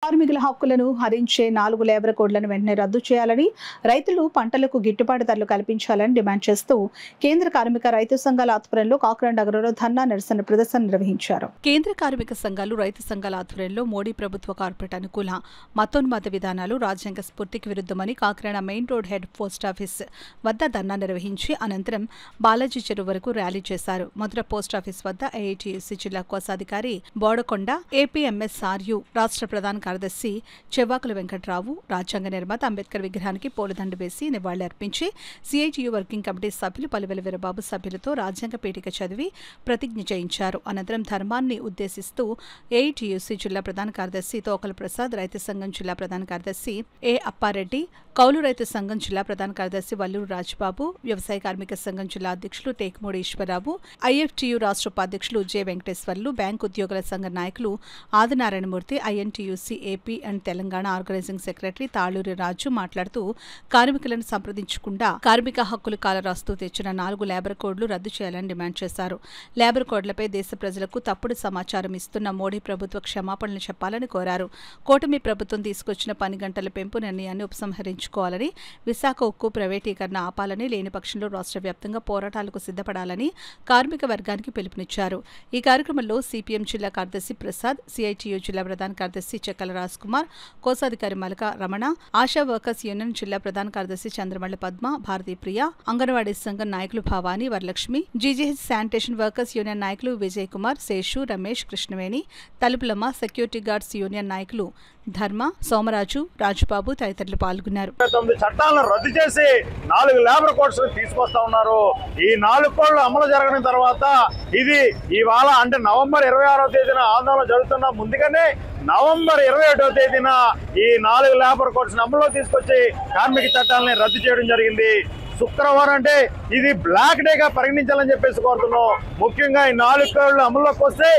కార్మికుల హక్కులను హరించే 4 లేబర్ కోడ్లను వెంటనే రద్దు చేయాలని, రైతులు పంటలకు గిట్టుబాటు ధరలు కల్పించాలని డిమాండ్ చేస్తూ కేంద్ర కార్మిక రైతు సంఘాల ఆధ్వర్యంలో కాకినాడ నగరంలో ధర్నా నిరసన ప్రదర్శన నిర్వహించారు. కేంద్ర కార్మిక సంఘాలు, రైతు సంఘాల ఆధ్వర్యంలో మోడీ ప్రభుత్వ కార్పొరేట్ అనుకూల మతోన్మాద విధానాలు రాజ్యాంగ స్ఫూర్తికి విరుద్ధమని Kakinada main road head post office వద్ద ధర్నా నిర్వహించి అనంతరం బాలాజీ చెరువు వరకు ర్యాలీ చేశారు. మొదట పోస్టాఫీస్ వద్ద ఏఐటీయూసీ జిల్లా కోశాధికారి బోడకొండ, ఏపీఎంఎస్ఆర్యు రాష్ట్ర ప్రధాన కార్యదర్శి చెవ్వాకుల వెంకట్రావు రాజ్యాంగ నిర్మాత అంబేద్కర్ విగ్రహానికి పూలదండ వేసి నివాళులర్పించి సిఐటియు వర్కింగ్ కమిటీ సభ్యులు పలివెల వీరబాబు సభ్యులతో రాజ్యాంగ పీఠిక చదివి ప్రతిజ్ఞ చేయించారు. అనంతరం ధర్మాన్ని ఉద్దేశిస్తూ ఏఐటీయూసీ జిల్లా ప్రధాన కార్యదర్శి తోకల ప్రసాద్, రైతు సంఘం జిల్లా ప్రధాన కార్యదర్శి ఏ అప్పారెడ్డి, కౌలు రైతు సంఘం జిల్లా ప్రధాన కార్యదర్శి వల్లూరు రాజ్బాబు, వ్యవసాయ కార్మిక సంఘం జిల్లా అధ్యక్షులు టేకుమూడి ఈశ్వరరావు, ఐఎఫ్టియు రాష్ట్ర ఉపాధ్యక్షులు జె వెంకటేశ్వర్లు, బ్యాంకు ఉద్యోగుల సంఘ నాయకులు Adinarayanamurthy, INTUC AP and Telangana organizing secretary Taluri Raju మాట్లాడుతూ కార్మికులను సంప్రదించకుండా కార్మిక హక్కులు కాలరాస్తూ తెచ్చిన 4 లేబర్ కోడ్లు రద్దు చేయాలని డిమాండ్ చేశారు. లేబర్ కోడ్లపై దేశ ప్రజలకు తప్పుడు సమాచారం ఇస్తున్న మోడీ ప్రభుత్వ క్షమాపణలు చెప్పాలని కోరారు. కూటమి ప్రభుత్వం తీసుకొచ్చిన 10 గంటల పెంపు నిర్ణయాన్ని ఉపసంహరించుకోవాలని, విశాఖ ఉక్కు ప్రైవేటీకరణ ఆపాలని, లేని పక్షంలో రాష్ట్ర వ్యాప్తంగా పోరాటాలకు సిద్ధపడాలని కార్మిక వర్గానికి పిలుపునిచ్చారు. ఈ కార్యక్రమంలో సిపిఎం జిల్లా కార్యదర్శి ప్రసాద్, సిఐటియు జిల్లా ప్రధాన కార్యదర్శి చెక్కల రాజ్ కుమార్, కోశాధికారి మలక రమణ, ఆశా వర్కర్స్ యూనియన్ జిల్లా ప్రధాన కార్యదర్శి చంద్రమల్లి పద్మ, భారతీ ప్రియ, అంగన్వాడీ సంఘం నాయకులు Bhavani, Varalakshmi, GGH sanitation workers union నాయకులు Vijay Kumar, Seshu, Ramesh, Krishnaveni, Talupulamma, security guards union నాయకులు ధర్మ, సోమరాజు, రాజుబాబు తదితరులు పాల్గొన్నారు. చట్టాలను రద్దు చేసి 4 లేబర్ కోడ్స్ తీసుకొస్తా ఉన్నారు. ఈ 4 కోడ్లు అమలు జరగని తర్వాత ఇది ఇవాళ అంటే నవంబర్ 26వ తేదీన ఆందోళన జరుగుతున్న ముందుగానే నవంబర్ 27వ తేదీన ఈ 4 లేబర్ కోడ్స్ అమలులో తీసుకొచ్చి కార్మిక చట్టాలని రద్దు చేయడం జరిగింది. శుక్రవారం అంటే ఇది బ్లాక్ డేగా పరిగణించాలని చెప్పేసి కోరుతున్నాం. ముఖ్యంగా ఈ 4 కోడ్లు అమల్లోకి వస్తే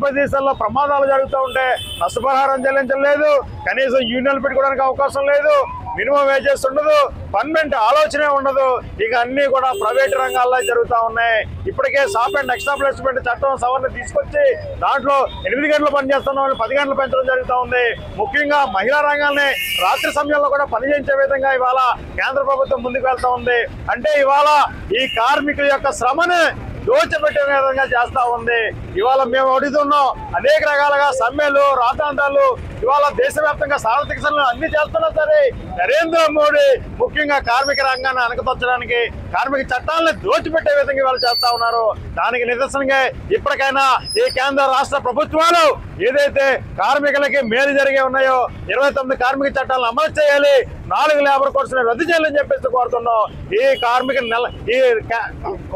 ప్రదేశాల్లో ప్రమాదాలు జరుగుతూ ఉంటే నష్టపరిహారం చెల్లించలేదు, కనీసం యూనియన్లు పెట్టుకోవడానికి అవకాశం లేదు, మినిమం వేజెస్ ఉండదు, పర్మనెంట్ ఆలోచనే ఉండదు. ఇక అన్ని కూడా ప్రైవేట్ రంగాల్లో జరుగుతూ ఉన్నాయి. ఇప్పటికే సాఫ్ అండ్ ఎక్స్ట్రా ప్లేస్మెంట్ చట్టం సవరణ తీసుకొచ్చి దాంట్లో 8 గంటలు పనిచేస్తున్న వాళ్ళు 10 గంటలు పెంచడం జరుగుతూ ఉంది. ముఖ్యంగా మహిళా రంగాన్ని రాత్రి సమయంలో కూడా పనిచేయించే విధంగా ఇవాళ కేంద్ర ప్రభుత్వం ముందుకు వెళ్తా ఉంది. అంటే ఇవాళ ఈ కార్మికుల యొక్క శ్రమను దోచిపెట్టే విధంగా చేస్తా ఉంది. ఇవాళ మేము అడుగుతున్నాం, అనేక రకాలుగా సమ్మెలు, రాద్ధాంతాలు ఇవాళ దేశవ్యాప్తంగా సార్వత్రిక సమ్మెలు అన్ని చేస్తున్నా సరే నరేంద్ర మోడీ ముఖ్యంగా కార్మిక రంగాన్ని అనకపరచడానికి, కార్మిక చట్టాలను దోచిపెట్టే విధంగా ఇవాళ చేస్తా ఉన్నారు. దానికి నిదర్శనంగా ఇప్పటికైనా ఈ కేంద్ర రాష్ట్ర ప్రభుత్వాలు ఏదైతే కార్మికులకి మేలు జరిగే ఉన్నాయో 29 కార్మిక చట్టాలను అమలు చేయాలి, 4 లేబర్ కోడ్స్ రద్దు చేయాలని చెప్పేసి కోరుతున్నాం. ఈ కార్మిక ఈ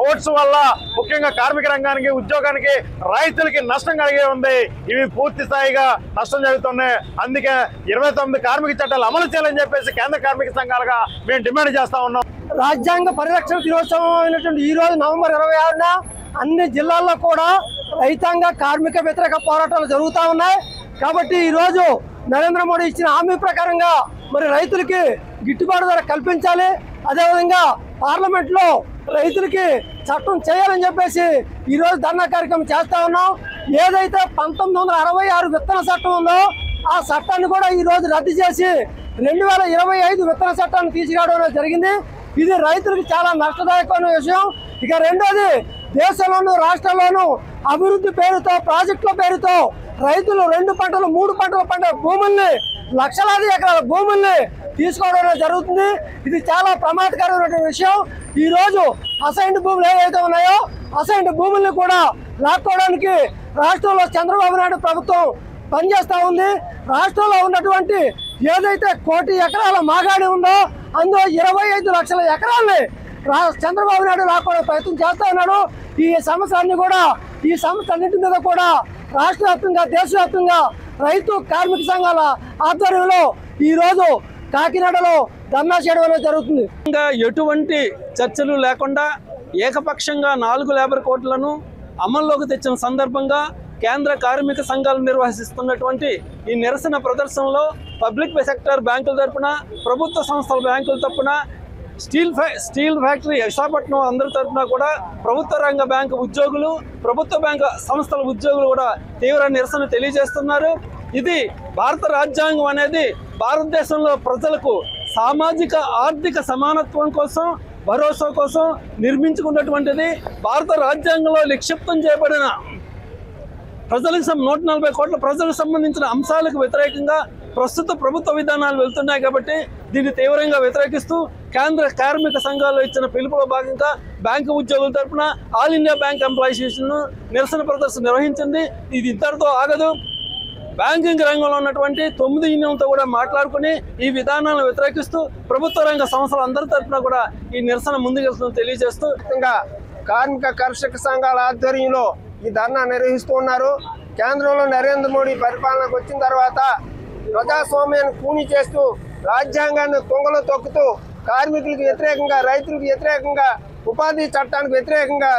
కోడ్స్ వల్ల ముఖ్యంగా కార్మిక రంగానికి, ఉద్యోగానికి, రైతులకి నష్టం కలిగే ఉంది. ఇవి పూర్తి స్థాయిగా నష్టం జరుగుతున్నాయి. అందుకే 29 కార్మిక చట్టాలు అమలు చేయాలని చెప్పేసి కేంద్ర కార్మిక సంఘాలుగా మేము డిమాండ్ చేస్తా ఉన్నాం. రాజ్యాంగ పరిరక్షణ దినోత్సవం అయినటువంటి ఈ రోజు నవంబర్ 26న అన్ని జిల్లాల్లో కూడా రైతాంగ కార్మిక వ్యతిరేక పోరాటాలు జరుగుతూ ఉన్నాయి. కాబట్టి ఈరోజు నరేంద్ర మోడీ ఇచ్చిన హామీ ప్రకారంగా మరి రైతులకి గిట్టుబాటు ధర కల్పించాలి, అదేవిధంగా పార్లమెంట్లో రైతులకి చట్టం చేయాలని చెప్పేసి ఈరోజు ధర్నా కార్యక్రమం చేస్తా ఉన్నాం. ఏదైతే 1966 విత్తన చట్టం ఉందో ఆ చట్టాన్ని కూడా ఈరోజు రద్దు చేసి 2025 విత్తన చట్టాన్ని తీసుకురావడం జరిగింది. ఇది రైతులకు చాలా నష్టదాయకమైన విషయం. ఇక రెండోది, దేశంలోనూ రాష్ట్రాల్లోనూ అభివృద్ధి పేరుతో, ప్రాజెక్టుల పేరుతో రైతులు 2 పంటలు 3 పంటలు పండే భూముల్ని, లక్షలాది ఎకరాల భూముల్ని తీసుకోవడం జరుగుతుంది. ఇది చాలా ప్రమాదకరమైన విషయం. ఈ రోజు అసైన్డ్ భూములు ఏవైతే ఉన్నాయో అసైన్డ్ భూముల్ని కూడా లాక్కోవడానికి రాష్ట్రంలో చంద్రబాబు నాయుడు ప్రభుత్వం పనిచేస్తూ ఉంది. రాష్ట్రంలో ఉన్నటువంటి ఏదైతే 1 కోటి ఎకరాల మాగాడి ఉందో అందులో 25 లక్షల ఎకరాలని చంద్రబాబు నాయుడు లాక్కోవడానికి ప్రయత్నం చేస్తూ ఉన్నాడు. ఈ సమస్యలన్నీ కూడా, ఈ సమస్యలన్నింటి మీద కూడా రాష్ట్ర వ్యాప్తంగా, దేశవ్యాప్తంగా రైతు కార్మిక సంఘాల ఆధ్వర్యంలో ఈరోజు కాకినాడలో ధర్నా చేయడం జరుగుతుంది. ఎటువంటి చర్చలు లేకుండా ఏకపక్షంగా 4 లేబర్ కోడ్లను అమల్లోకి తెచ్చిన సందర్భంగా కేంద్ర కార్మిక సంఘాలు నిర్వహిస్తున్నటువంటి ఈ నిరసన ప్రదర్శనలో పబ్లిక్ సెక్టర్ బ్యాంకుల తరపున, ప్రభుత్వ సంస్థల బ్యాంకుల తరపున, స్టీల్ ఫ్యాక్టరీ విశాఖపట్నం అందరి తరఫున కూడా ప్రభుత్వ రంగ బ్యాంకు ఉద్యోగులు, ప్రభుత్వ బ్యాంకు సంస్థల ఉద్యోగులు కూడా తీవ్ర నిరసన తెలియజేస్తున్నారు. ఇది భారత రాజ్యాంగం అనేది భారతదేశంలో ప్రజలకు సామాజిక ఆర్థిక సమానత్వం కోసం భరోసా కోసం నిర్మించుకున్నటువంటిది. భారత రాజ్యాంగంలో నిక్షిప్తం చేయబడిన ప్రజలకు 140 కోట్ల ప్రజలకు సంబంధించిన అంశాలకు వ్యతిరేకంగా ప్రస్తుత ప్రభుత్వ విధానాలు వెళ్తున్నాయి. కాబట్టి దీన్ని తీవ్రంగా వ్యతిరేకిస్తూ కేంద్ర కార్మిక సంఘాలు ఇచ్చిన పిలుపులో భాగంగా బ్యాంకు ఉద్యోగుల తరఫున all India bank employees union నిరసన ప్రదర్శన నిర్వహించింది. ఇది ఇంతటితో ఆగదు. బ్యాంకింగ్ రంగంలో ఉన్నటువంటి 9 యూనియన్లతో కూడా మాట్లాడుకుని ఈ విధానాలను వ్యతిరేకిస్తూ ప్రభుత్వ రంగ సంస్థల అందరి తరఫున కూడా ఈ నిరసన ముందుకెళ్తుందని తెలియజేస్తూ కార్మిక కర్షక సంఘాల ఆధ్వర్యంలో ఈ ధర్నా నిర్వహిస్తూ ఉన్నారు. కేంద్రంలో నరేంద్ర మోడీ పరిపాలనకు వచ్చిన తర్వాత ప్రజాస్వామ్యాన్ని కూని చేస్తూ రాజ్యాంగాన్ని తుంగలో తొక్కుతూ కార్మికులకు వ్యతిరేకంగా, రైతులకు వ్యతిరేకంగా, ఉపాధి చట్టానికి వ్యతిరేకంగా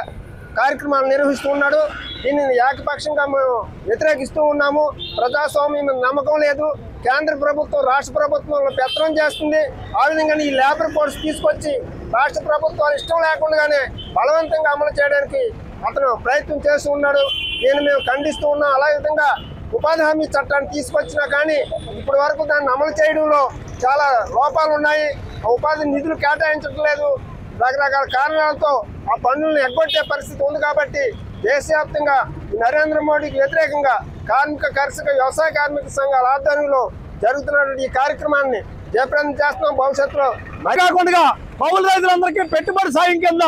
కార్యక్రమాలు నిర్వహిస్తూ ఉన్నాడు. దీనిని ఏకపక్షంగా మేము వ్యతిరేకిస్తూ ఉన్నాము. ప్రజాస్వామ్యం నమ్మకం లేదు. కేంద్ర ప్రభుత్వం రాష్ట్ర ప్రభుత్వంలో పెత్తనం చేస్తుంది. ఆ విధంగా ఈ లేబర్ కోడ్స్ తీసుకొచ్చి రాష్ట్ర ప్రభుత్వాలు ఇష్టం లేకుండానే బలవంతంగా అమలు చేయడానికి అతను ప్రయత్నం చేస్తూ ఉన్నాడు. దీన్ని మేము ఖండిస్తూ ఉన్నాం. అలాగే విధంగా ఉపాధి హామీ చట్టాన్ని తీసుకొచ్చినా కానీ ఇప్పటి వరకు దాన్ని అమలు చేయడంలో చాలా లోపాలు ఉన్నాయి. ఉపాధి నిధులు కేటాయించడం లేదు. రకరకాల కారణాలతో ఆ పన్నులను ఎగ్గొట్టే పరిస్థితి ఉంది. కాబట్టి దేశవ్యాప్తంగా నరేంద్ర మోడీకి వ్యతిరేకంగా కార్మిక కర్షక వ్యవసాయ కార్మిక సంఘాల ఆధ్వర్యంలో జరుగుతున్నటువంటి ఈ కార్యక్రమాన్ని జయప్రదం చేస్తున్నాం. భవిష్యత్తులో కాకుండా కౌలు రైతులందరికీ పెట్టుబడి సాయం కింద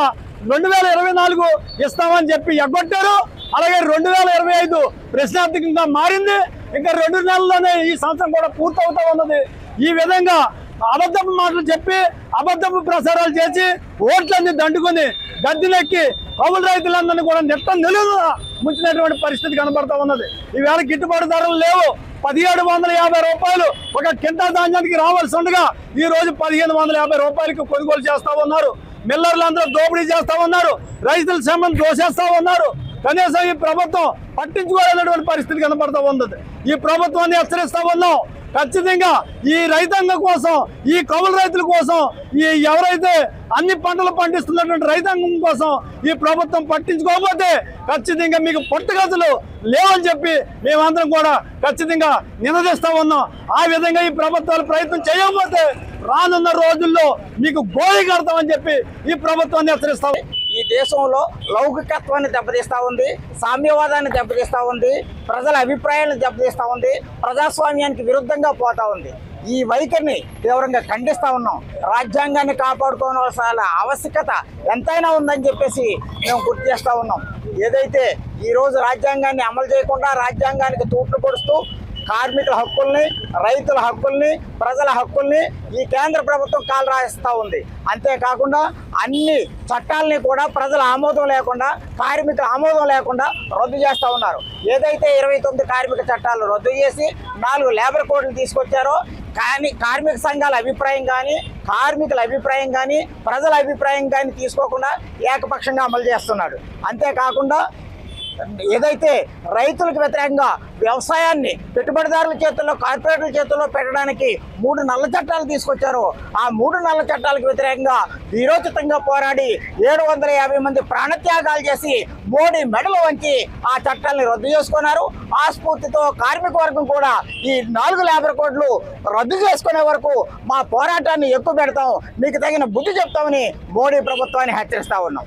2024 ఇస్తామని చెప్పి ఎగ్గొట్టారు. అలాగే 2025 ప్రశ్నార్థకంగా మారింది. ఇంకా 2 నెలల్లోనే ఈ సంవత్సరం కూడా పూర్తవుతా ఉన్నది. ఈ విధంగా అబద్ధపు మాటలు చెప్పి అబద్ధపు ప్రసారాలు చేసి ఓట్లన్నీ దండుకొని గద్దెనెక్కి కౌలు రైతులందరినీ కూడా నిలువున ముంచినటువంటి పరిస్థితి కనబడతా ఉన్నది. ఈవేళ గిట్టుబాటు ధరలు లేవు. 1750 రూపాయలు ఒక కింటా ధాన్యానికి రావాల్సి ఉండగా ఈ రోజు 1550 రూపాయలకి కొనుగోలు చేస్తా ఉన్నారు. మిల్లర్లందరూ దోపిడీ చేస్తా ఉన్నారు. రైతుల శ్రమను దోషేస్తా ఉన్నారు. కనీసం ఈ ప్రభుత్వం పట్టించుకోలేనటువంటి పరిస్థితి కనబడతా ఉన్నది. ఈ ప్రభుత్వాన్ని హెచ్చరిస్తా ఉన్నాం. ఖచ్చితంగా ఈ రైతాంగం కోసం, ఈ కౌలు రైతుల కోసం, ఈ ఎవరైతే అన్ని పంటలు పండిస్తున్నటువంటి రైతాంగం కోసం ఈ ప్రభుత్వం పట్టించుకోకపోతే ఖచ్చితంగా మీకు పుట్టగతులు లేవని చెప్పి మేమందరం కూడా ఖచ్చితంగా నినదిస్తా ఉన్నాం. ఆ విధంగా ఈ ప్రభుత్వాలు ప్రయత్నం చేయకపోతే రానున్న రోజుల్లో మీకు గోళీ కడతామని చెప్పి ఈ ప్రభుత్వాన్ని హెచ్చరిస్తాం. ఈ దేశంలో లౌకికత్వాన్ని దెబ్బతీస్తూ ఉంది, సామ్యవాదాన్ని దెబ్బతీస్తూ ఉంది, ప్రజల అభిప్రాయాలను దెబ్బతీస్తూ ఉంది, ప్రజాస్వామ్యానికి విరుద్ధంగా పోతా ఉంది. ఈ వైఖరిని తీవ్రంగా ఖండిస్తూ ఉన్నాం. రాజ్యాంగాన్ని కాపాడుకోవాల్సిన ఆవశ్యకత ఎంతైనా ఉందని చెప్పేసి మేము గుర్తు చేస్తూ ఉన్నాం. ఏదైతే ఈరోజు రాజ్యాంగాన్ని అమలు చేయకుండా రాజ్యాంగానికి తూట్లు పొడుస్తూ కార్మికుల హక్కుల్ని, రైతుల హక్కుల్ని, ప్రజల హక్కుల్ని ఈ కేంద్ర ప్రభుత్వం కాలు రాయిస్తూ ఉంది. అంతేకాకుండా అన్ని చట్టాలని కూడా ప్రజల ఆమోదం లేకుండా, కార్మికుల ఆమోదం లేకుండా రద్దు చేస్తూ ఉన్నారు. ఏదైతే 29 కార్మిక చట్టాలు రద్దు చేసి 4 లేబర్ కోడ్లు తీసుకొచ్చారో కానీ కార్మిక సంఘాల అభిప్రాయం కానీ, కార్మికుల అభిప్రాయం కానీ, ప్రజల అభిప్రాయం కానీ తీసుకోకుండా ఏకపక్షంగా అమలు చేస్తున్నాడు. అంతేకాకుండా ఏదైతే రైతులకు వ్యతిరేకంగా వ్యవసాయాన్ని పెట్టుబడిదారుల చేతుల్లో, కార్పొరేట్ల చేతుల్లో పెట్టడానికి 3 నల్ల చట్టాలు తీసుకొచ్చారో ఆ 3 నల్ల చట్టాలకు వ్యతిరేకంగా వీరోచితంగా పోరాడి 750 మంది ప్రాణత్యాగాలు చేసి మోడీ మెడలు వంచి ఆ చట్టాలని రద్దు చేసుకున్నారు. ఆ స్ఫూర్తితో కార్మిక వర్గం కూడా ఈ 4 లేబర్ కోడ్లు రద్దు చేసుకునే వరకు మా పోరాటాన్ని ఎక్కువ పెడతాం, మీకు తగిన బుద్ధి చెప్తామని మోడీ ప్రభుత్వాన్ని హెచ్చరిస్తా ఉన్నాం.